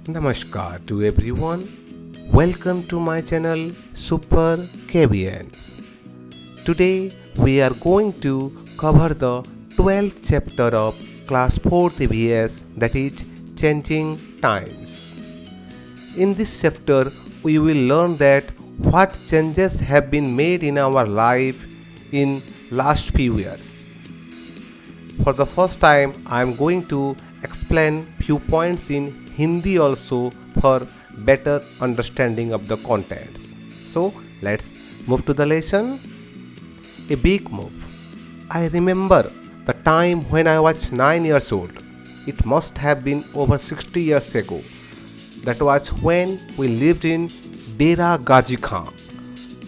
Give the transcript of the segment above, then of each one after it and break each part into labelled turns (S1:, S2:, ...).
S1: Namaskar to everyone. Welcome to my channel Super KBNs. Today we are going to cover the 12th chapter of class 4th EVS, that is Changing Times. In this chapter we will learn that what changes have been made in our life in last few years. For the first time I am going to explain few points in Hindi also for better understanding of the contents. So let's move to the lesson. A big move. I remember the time when I was 9 years old. It must have been over 60 years ago. That was when we lived in Dera Gazi Khan.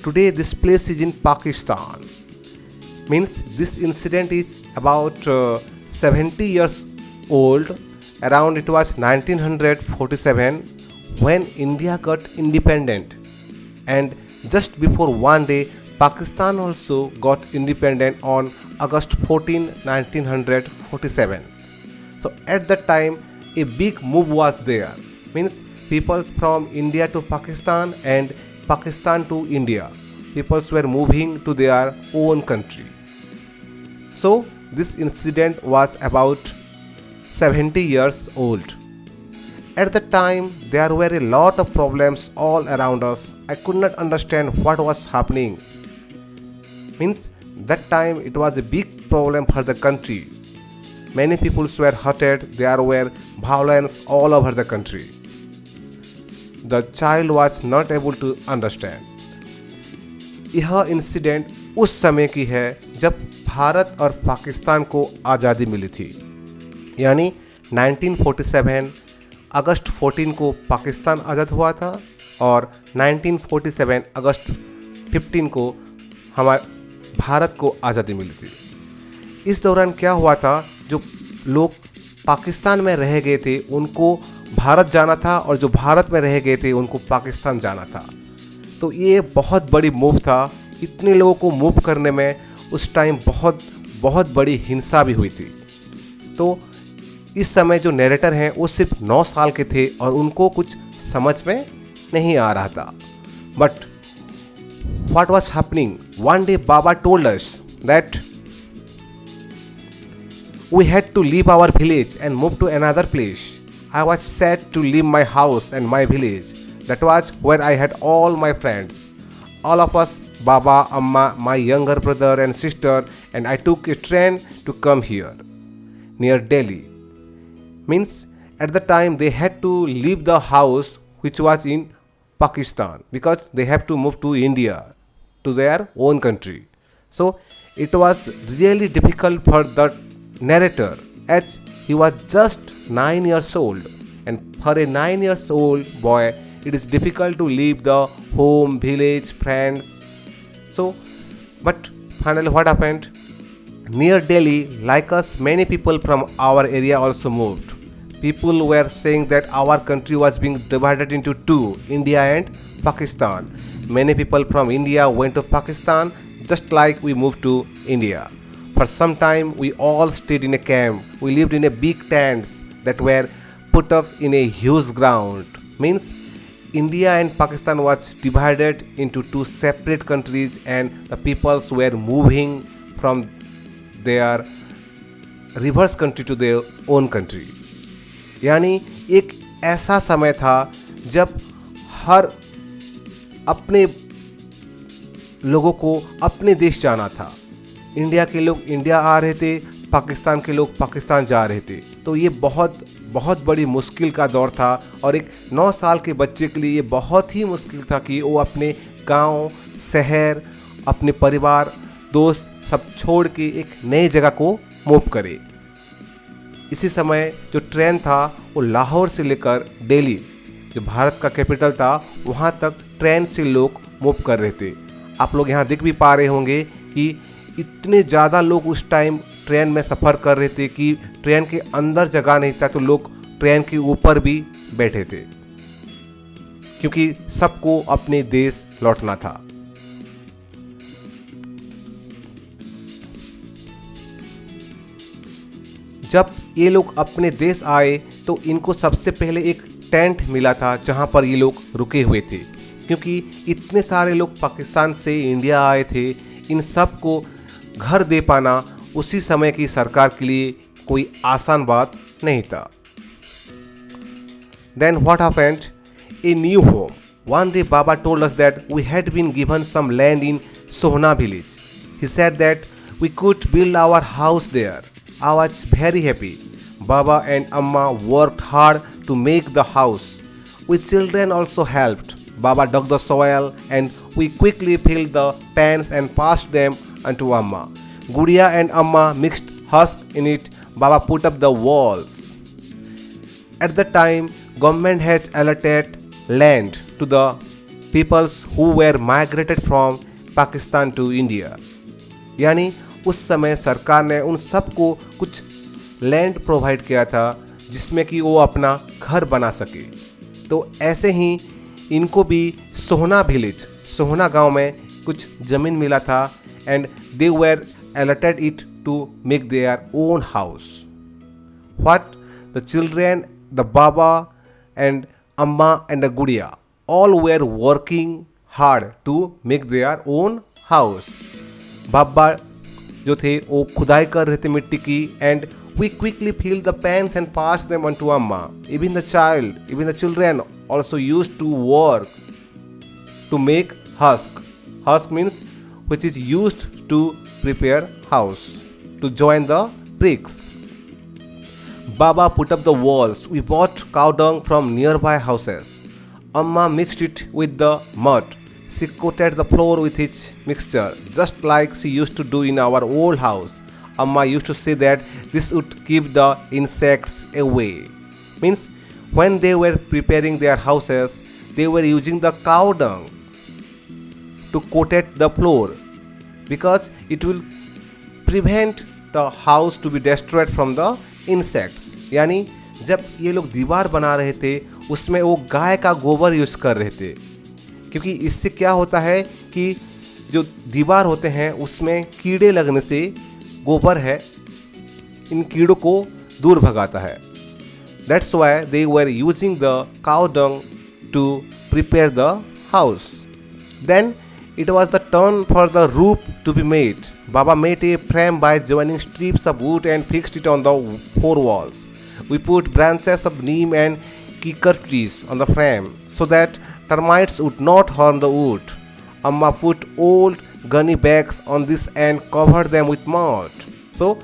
S1: Today this place is in Pakistan. Means this incident is about 70 years old. Around it was 1947 when India got independent, and just before one day Pakistan also got independent on August 14, 1947. So at that time a big move was there. Means peoples from India to Pakistan and Pakistan to India. Peoples were moving to their own country. So this incident was about 70 years old. At the time, there were a lot of problems all around us. I could not understand what was happening. Means that time it was a big problem for the country. Many people were hurted. There were violence all over the country. The child was not able to understand. यह incident उस समय की है जब भारत और पाकिस्तान को आज़ादी मिली थी. यानी 1947 अगस्त 14 को पाकिस्तान आज़ाद हुआ था और 1947 अगस्त 15 को हमारे भारत को आज़ादी मिली थी. इस दौरान क्या हुआ था, जो लोग पाकिस्तान में रह गए थे उनको भारत जाना था और जो भारत में रह गए थे उनको पाकिस्तान जाना था. तो ये बहुत बड़ी मूव था. इतने लोगों को मूव करने में उस टाइम बहुत बड़ी हिंसा भी हुई थी. तो इस समय जो नरेटर हैं वो सिर्फ 9 साल के थे और उनको कुछ समझ में नहीं आ रहा था. But what was happening, one day baba told us that we had to leave our village and move to another place. I was sad to leave my house and my village. That was where I had all my friends. All of us, Baba, Amma, my younger brother and sister, and I took a train to come here, near Delhi. Means at the time they had to leave the house which was in Pakistan because they have to move to India, to their own country. So it was really difficult for the narrator as he was just 9 years old, and for a 9 years old boy it is difficult to leave the home, village, friends. So but finally what happened, near Delhi, like us, many people from our area also moved. People were saying that our country was being divided into two, India and Pakistan. Many people from India went to Pakistan just like we moved to India. For some time we all stayed in a camp. We lived in a big tents that were put up in a huge ground. Means India and Pakistan was divided into two separate countries and the peoples were moving from their reverse country to their own country. यानी एक ऐसा समय था जब हर अपने लोगों को अपने देश जाना था. इंडिया के लोग इंडिया आ रहे थे, पाकिस्तान के लोग पाकिस्तान जा रहे थे. तो ये बहुत बड़ी मुश्किल का दौर था और एक 9 साल के बच्चे के लिए ये बहुत ही मुश्किल था कि वो अपने गांव, शहर, अपने परिवार, दोस्त सब छोड़ के एक नई जगह को मूव करे. इसी समय जो ट्रेन था वो लाहौर से लेकर दिल्ली, जो भारत का कैपिटल था, वहाँ तक ट्रेन से लोग मूव कर रहे थे. आप लोग यहाँ देख भी पा रहे होंगे कि इतने ज़्यादा लोग उस टाइम ट्रेन में सफ़र कर रहे थे कि ट्रेन के अंदर जगह नहीं था तो लोग ट्रेन के ऊपर भी बैठे थे क्योंकि सबको अपने देश लौटना था. जब ये लोग अपने देश आए तो इनको सबसे पहले एक टेंट मिला था जहाँ पर ये लोग रुके हुए थे, क्योंकि इतने सारे लोग पाकिस्तान से इंडिया आए थे। इन सब को घर दे पाना उसी समय की सरकार के लिए कोई आसान बात नहीं था। Then what happened? A new home. One day Baba told us that we had been given some land in Sohna village. He said that we could build our house there. I was very happy. Baba and Amma worked hard to make the house. We children also helped. Baba dug the soil and we quickly filled the pans and passed them unto Amma. Gudiya and Amma mixed husk in it. Baba put up the walls. At the time, government has allotted land to the peoples who were migrated from Pakistan to India. यानी उस समय सरकार ने उन सबको कुछ land provide किया था जिसमें कि वो अपना घर बना सके। तो ऐसे ही इनको भी सोहना विलेज, सोहना गांव में कुछ ज़मीन मिला था and they were allotted it to make their own house. What? The children, the Baba and Amma and the Gudiya all were working hard to make their own house. बाबा जो थे वो खुदाई कर रहे थे मिट्टी की and we quickly filled the pans and passed them on to Amma. Even the children also used to work to make husk. Husk means which is used to prepare house, to join the bricks. Baba put up the walls. We bought cow dung from nearby houses. Amma mixed it with the mud. She coated the floor with its mixture, just like she used to do in our old house. Amma used to say that this would keep the insects away. Means when they were preparing their houses, they were using the cow dung to coat the floor because it will prevent the house to be destroyed from the insects. यानी जब ये लोग दीवार बना रहे थे उसमें वो गाय का गोबर यूज़ कर रहे थे, क्योंकि इससे क्या होता है कि जो दीवार होते हैं उसमें कीड़े लगने से गोबर है इन कीड़ों को दूर भगाता है. That's why they were using the cow dung to prepare the house. Then it was the turn for the roof to be made. Baba made a frame by joining strips of wood and fixed it on the four walls. We put branches of neem and kikar trees on the frame so that termites would not harm the wood. Amma put old gunny bags on this and covered them with mud. So,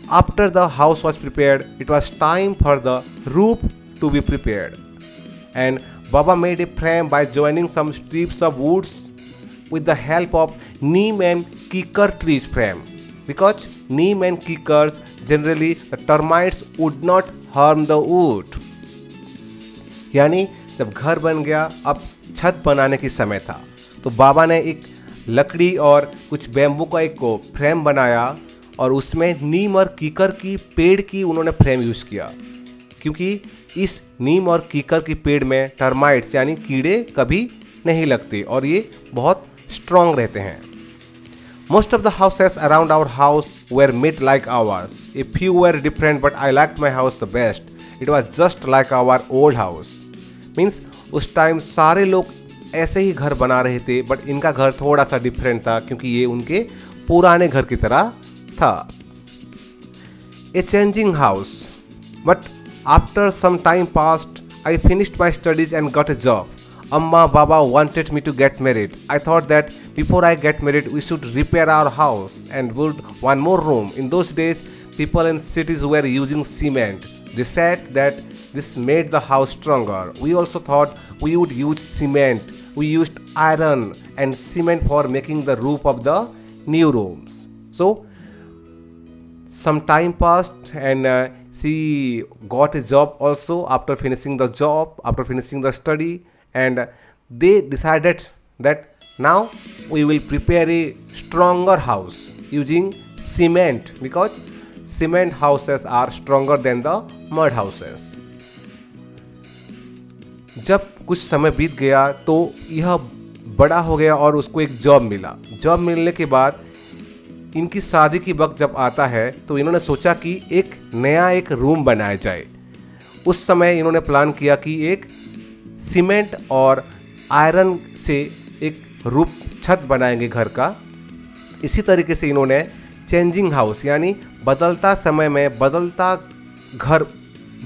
S1: after the house was prepared, it was time for the roof to be prepared. And Baba made a frame by joining some strips of woods with the help of neem and kikar trees frame. Because neem and kikars generally the termites would not harm the wood. यानी जब घर बन गया अब छत बनाने की समय था तो बाबा ने एक लकड़ी और कुछ बैम्बू का एक फ्रेम बनाया और उसमें नीम और कीकर की पेड़ की उन्होंने फ्रेम यूज़ किया, क्योंकि इस नीम और कीकर की पेड़ में टर्माइट्स यानी कीड़े कभी नहीं लगते और ये बहुत स्ट्रॉन्ग रहते हैं. Most of the houses around our house were made like ours. A few were different, but I liked my house the best. It was just like our old house. Means उस time सारे लोग ऐसे ही घर बना रहे थे, but इनका घर थोड़ा सा डिफरेंट था क्योंकि ये उनके पुराने घर की तरह था. A changing house. But after some time passed, I finished my studies and got a job. Amma Baba wanted me to get married. I thought that before I get married, we should repair our house and build one more room. In those days, people in cities were using cement. They said that this made the house stronger. We also thought we would use cement. We used iron and cement for making the roof of the new rooms. So, some time passed and she got a job also after finishing the job, after finishing the study. And they decided that now we will prepare a stronger house using cement because cement houses are stronger than the mud houses. जब कुछ समय बीत गया तो यह बड़ा हो गया और उसको एक जॉब मिला. जॉब मिलने के बाद इनकी शादी की वक्त जब आता है तो इन्होंने सोचा कि एक नया एक रूम बनाया जाए. उस समय इन्होंने प्लान किया कि एक सीमेंट और आयरन से एक रूप छत बनाएंगे घर का। इसी तरीके से इन्होंने चेंजिंग हाउस यानी बदलता समय में बदलता घर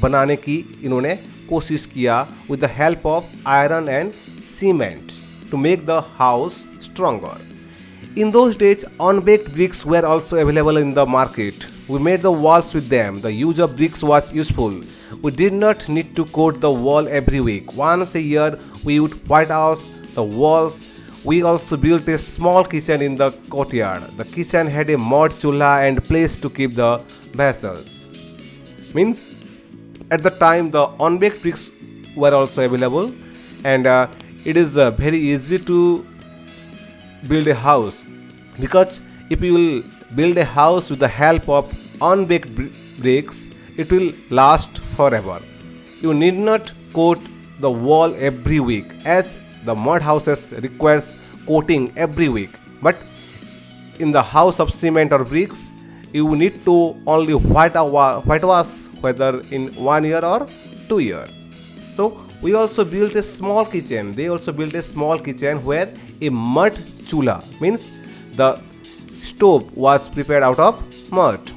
S1: बनाने की इन्होंने कोशिश किया with the help of iron and cement to make the house stronger. In those days, unbaked bricks were also available in the market. We made the walls with them. The use of bricks was useful. We did not need to coat the wall every week. Once a year, we would white out the walls. We also built a small kitchen in the courtyard. The kitchen had a mud chulha and place to keep the vessels. Means at the time the unbaked bricks were also available, and it is very easy to build a house, because if you will build a house with the help of unbaked bricks, it will last forever. You need not coat the wall every week, as the mud houses requires coating every week, but in the house of cement or bricks you need to only whitewash whether in 1 year or 2 year. So we also built a small kitchen. They also built a small kitchen where a mud chula, means the stove was prepared out of mud.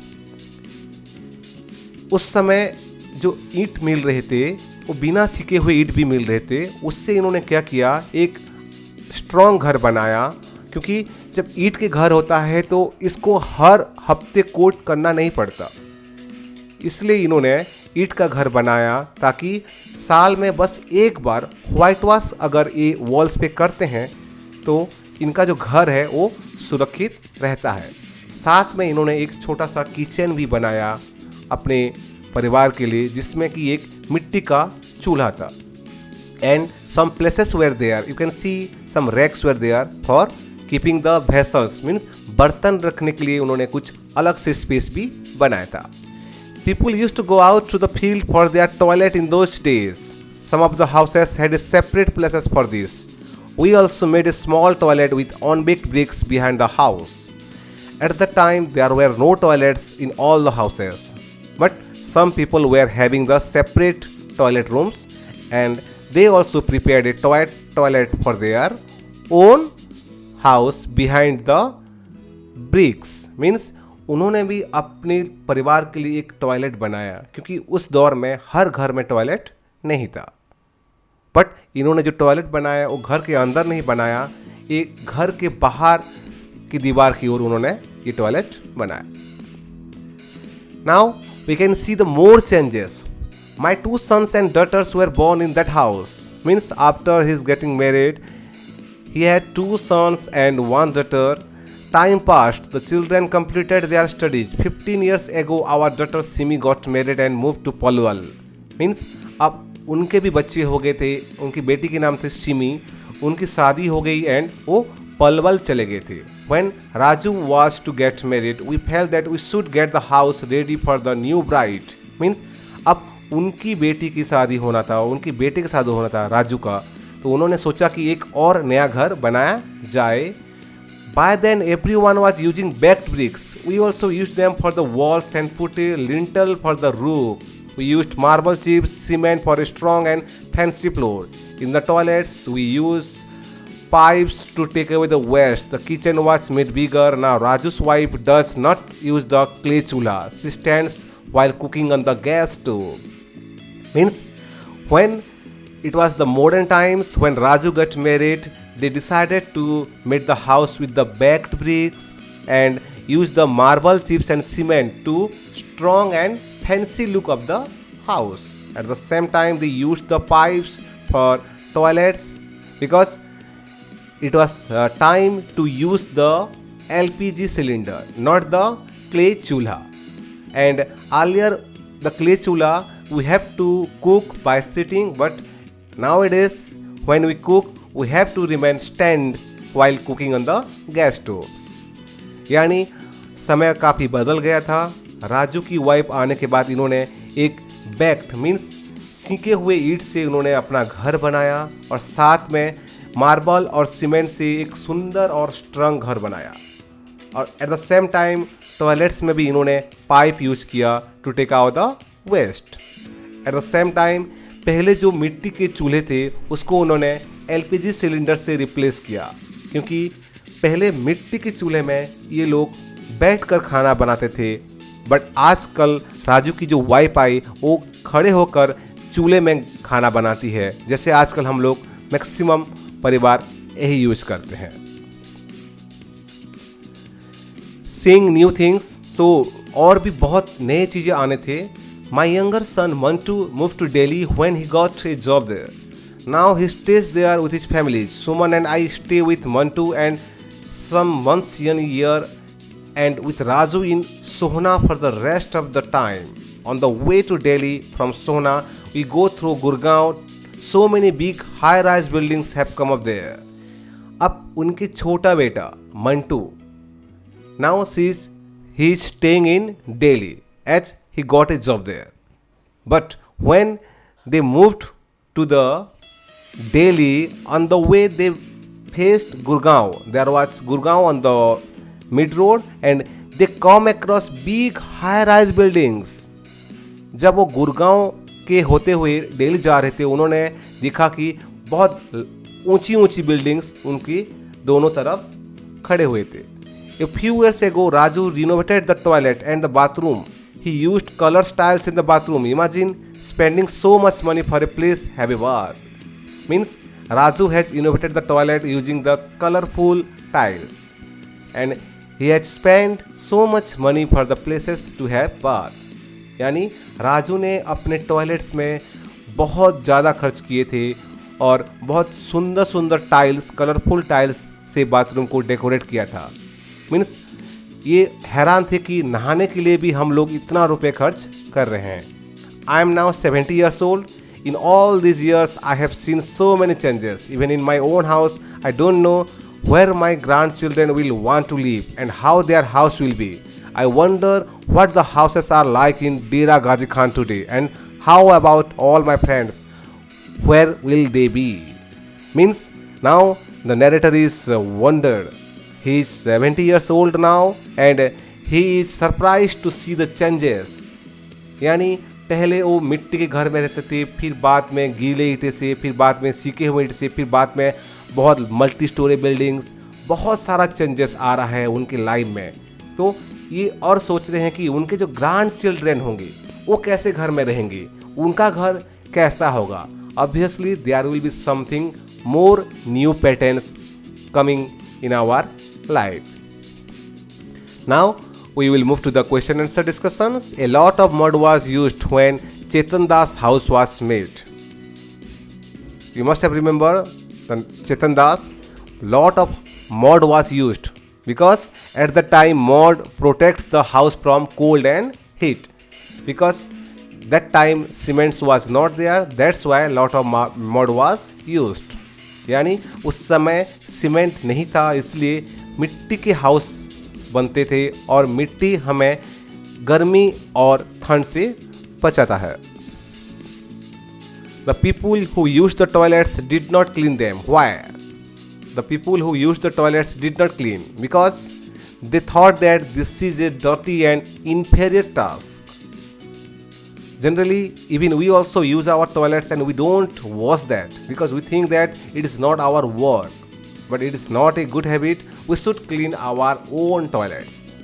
S1: उस समय जो ईंट मिल रहे थे वो बिना सिके हुए ईंट भी मिल रहे थे। उससे इन्होंने क्या किया, एक स्ट्रॉन्ग घर बनाया, क्योंकि जब ईंट के घर होता है तो इसको हर हफ्ते कोट करना नहीं पड़ता। इसलिए इन्होंने ईंट का घर बनाया ताकि साल में बस एक बार वाइट वॉश अगर ये वॉल्स पे करते हैं तो इनका जो घर है वो सुरक्षित रहता है। साथ में इन्होंने एक छोटा सा किचन भी बनाया अपने परिवार के लिए, जिसमें कि एक मिट्टी का चूल्हा था। And some places where there, you can see some racks where there for keeping the vessels, means बर्तन रखने के लिए उन्होंने कुछ अलग से स्पेस भी बनाया था। People used to go out to the field for their toilet in those days. Some of the houses had a separate places for this. We also made a small toilet with unbaked bricks behind the house. At the time, there were no toilets in all the houses, but some people were having the separate toilet rooms, and they also prepared a toilet for their own house behind the bricks. Means उन्होंने भी अपने परिवार के लिए एक toilet बनाया, क्योंकि उस दौर में हर घर में टॉयलेट नहीं था। बट इन्होंने जो टॉयलेट बनाया वो घर के अंदर नहीं बनाया, एक घर के बाहर की दीवार की ओर उन्होंने ये टॉयलेट बनाया। Now we can see the more changes. My 2 sons and daughters were born in that house. Means after his getting married, he had 2 sons and 1 daughter. Time passed. The children completed their studies. 15 years ago, our daughter Simi got married and moved to Palwal. Means अब उनके भी बच्चे हो गए थे। उनकी बेटी के नाम थे सिमी, उनकी शादी हो गई एंड वो पलवल चले गए थे। When Raju was to get married, we felt that we should get the house ready for the new bride. Means अब उनकी बेटी की शादी होना था, उनकी बेटे के शादी होना था राजू का, तो उन्होंने सोचा कि एक और नया घर बनाया जाए। By then, everyone was using baked bricks. We also used them for the walls and put a lintel for the roof. We used marble chips, cement for a strong and fancy floor. In the toilets, we used pipes to take away the waste. The kitchen was made bigger. Now, Raju's wife does not use the clay chulha. She stands while cooking on the gas stove. Means, when it was the modern times, when Raju got married, they decided to make the house with the baked bricks and use the marble chips and cement to strong and fancy look of the house. At the same time, they used the pipes for toilets because it was time to use the LPG cylinder, not the clay chulha. And earlier, the clay chulha we have to cook by sitting, but nowadays when we cook, we have to remain stands while cooking on the gas stoves. यानी समय काफ़ी बदल गया था। राजू की wife आने के बाद इन्होंने एक बैक्ड मीन्स सीके हुए ईंट से उन्होंने अपना घर बनाया और साथ में मार्बल और सीमेंट से एक सुंदर और स्ट्रॉन्ग घर बनाया। और at the same time toilets में भी इन्होंने पाइप यूज किया to take out the waste. At the same time पहले जो मिट्टी के चूल्हे थे उसको उन्होंने एलपीजी सिलेंडर से रिप्लेस किया, क्योंकि पहले मिट्टी के चूल्हे में ये लोग बैठकर खाना बनाते थे। बट आजकल राजू की जो वाइफ आई वो खड़े होकर चूल्हे में खाना बनाती है, जैसे आजकल हम लोग मैक्सिमम परिवार यही यूज करते हैं। सीइंग न्यू थिंग्स, सो और भी बहुत नए चीज़ें आने थे। My younger son Mantu move to Delhi when he got a job there. Now he stays there with his family. Suman and I stay with Mantu and some months in a year and with Raju in Sohna for the rest of the time. On the way to Delhi from Sohna, we go through Gurgaon. So many big high-rise buildings have come up there. अब उनके छोटा बेटा Mantu, now he is staying in Delhi as he got a job there. But when they moved to the Delhi, on the way they faced Gurgaon. There was Gurgaon on the mid road and they come across big high-rise buildings. जब वो गुड़गांव के होते हुए दिल्ली जा रहे थे, उन्होंने देखा कि बहुत ऊंची ऊंची बिल्डिंग्स उनकी दोनों तरफ खड़े हुए थे। A few years ago, Raju renovated the toilet and the bathroom. He used color tiles in the bathroom. Imagine spending so much money for a place have a bath. Means Raju has innovated the toilet using the colorful tiles and he had spent so much money for the places to have bath. यानी राजू ने अपने toilets में बहुत ज़्यादा खर्च किए थे और बहुत सुंदर सुंदर टाइल्स, कलरफुल टाइल्स से बाथरूम को डेकोरेट किया था। मीन्स ये हैरान थे कि नहाने के लिए भी हम लोग इतना रुपए खर्च कर रहे हैं। I am now 70 years old. In all these years, I have seen so many changes. Even in my own house, I don't know where my grandchildren will want to live and how their house will be. I wonder what the houses are like in Dera Ghazi Khan today and how about all my friends? Where will they be? Means now the narrator is wondered. He is 70 years old now and he is surprised to see the changes. यानी पहले वो मिट्टी के घर में रहते थे, फिर बाद में गीले ईंटे से, फिर बाद में सीके हुए ईंटे से, फिर बाद में बहुत मल्टी स्टोरी बिल्डिंग्स, बहुत सारा चेंजेस आ रहा है उनके लाइफ में। तो ये और सोच रहे हैं कि उनके जो ग्रैंड चिल्ड्रेन होंगे वो कैसे घर में रहेंगे, उनका घर कैसा होगा। Obviously there will be something more new patterns coming in our life. Now we will move to the question answer discussions. A lot of mud was used when Chetan Das house was made. You must have remembered the Chetan Das. Lot of mud was used because at the time mud protects the house from cold and heat. Because that time cement was not there, that's why lot of mud was used. यानी उस समय cement नहीं था, इसलिए मिट्टी के house बनते थे और मिट्टी हमें गर्मी और ठंड से बचाता है। The people who used the toilets did not clean them. Why? The people who used the toilets did not clean because they thought that this is a dirty and inferior task. Generally, even we also use our toilets and we don't wash that because we think that it is not our work. But it is not a good habit. We should clean our own toilets.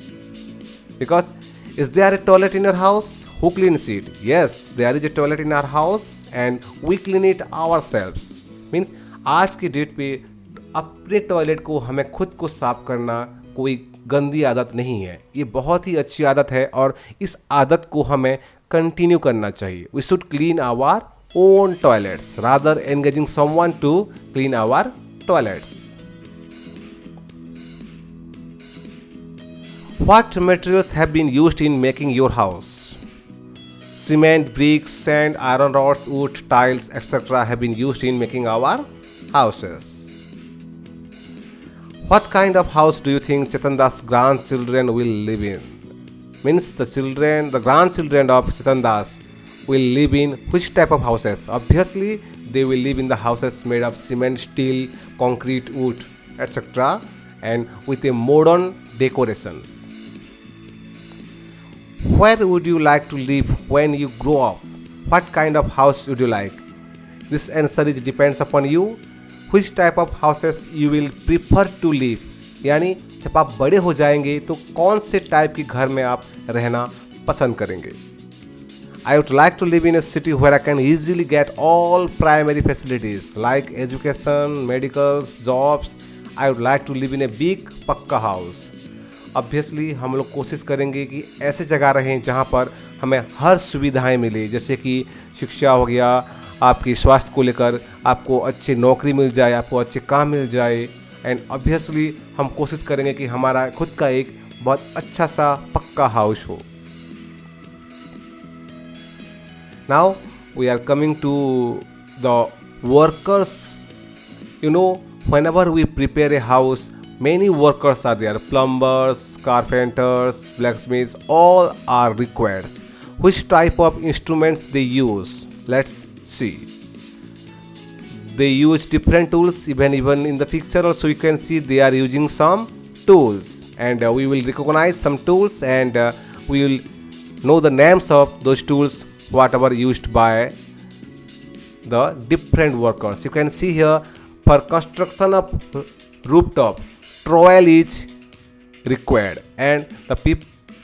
S1: Because is there a toilet in your house? Who cleans it? Yes, there is a toilet in our house and we clean it ourselves. Means आज की date पे अपने toilet को हमें खुद को साफ करना कोई गंदी आदत नहीं है, ये बहुत ही अच्छी आदत है और इस आदत को हमें कंटिन्यू करना चाहिए। We should clean our own toilets rather engaging someone to clean our toilets. What materials have been used in making your house? Cement, bricks, sand, iron rods, wood, tiles, etc. have been used in making our houses. What kind of house do you think Chetan Das' grandchildren will live in? Means the grandchildren of Chetan Das will live in which type of houses? Obviously, they will live in the houses made of cement, steel, concrete, wood, etc. and with a modern decorations. Where would you like to live when you grow up? what kind of house would you like? This answer is depends upon you. Which type of houses you will prefer to live? यानी जब आप बड़े हो जाएंगे तो कौन से type के घर में आप रहना पसंद करेंगे? I would like to live in a city where I can easily get all primary facilities like education, medicals, jobs. I would like to live in a big पक्का house. ऑब्वियसली हम लोग कोशिश करेंगे कि ऐसे जगह रहें जहाँ पर हमें हर सुविधाएं मिले, जैसे कि शिक्षा हो गया, आपकी स्वास्थ्य को लेकर आपको अच्छी नौकरी मिल जाए, आपको अच्छे काम मिल जाए। एंड ऑब्वियसली हम कोशिश करेंगे कि हमारा खुद का एक बहुत अच्छा सा पक्का हाउस हो। Now we are coming to the workers. You know, whenever we prepare a house, many workers are there. Plumbers, carpenters, blacksmiths, all are required. Which type of instruments they use? Let's see. They use different tools. Even in the picture also you can see they are using some tools, and we will recognize some tools, and we will know the names of those tools whatever used by the different workers. You can see here, for construction of rooftop, trowel is required, and the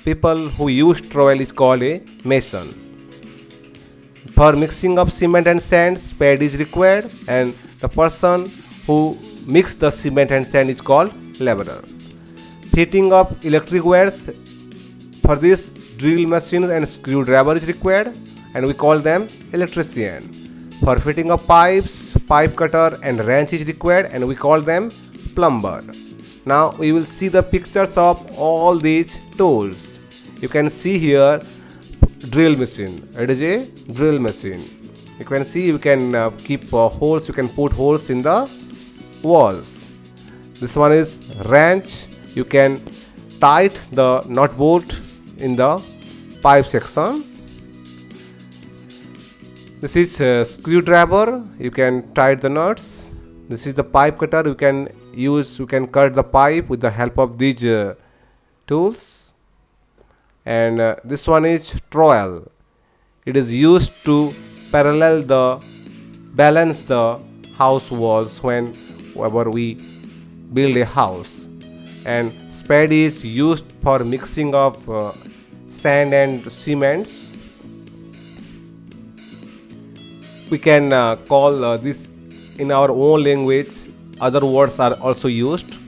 S1: people who use trowel is called a mason. For mixing of cement and sand, spade is required, and the person who mix the cement and sand is called laborer. Fitting of electric wires, for this drill machine and screwdriver is required, and we call them electrician. For fitting of pipes, pipe cutter and wrench is required, and we call them plumber. Now we will see the pictures of all these tools. You can see here drill machine. It is a drill machine. You can see you can keep holes. You can put holes in the walls. This one is wrench. You can tight the nut bolt in the pipe section. This is a screwdriver. You can tight the nuts. This is the pipe cutter. You can cut the pipe with the help of these tools. And this one is trowel. It is used to balance the house walls whenever we build a house. And spade is used for mixing of sand and cements. We can call this in our own language. Other words are also used.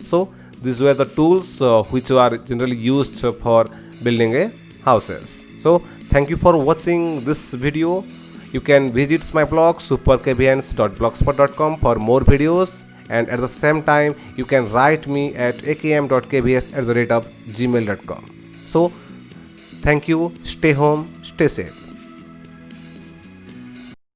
S1: So these were the tools which are generally used for building a houses. So thank you for watching this video. You can visit my blog superkbns.blogspot.com for more videos, and at the same time you can write me at akm.kbs@gmail.com. So thank you. Stay home, stay safe.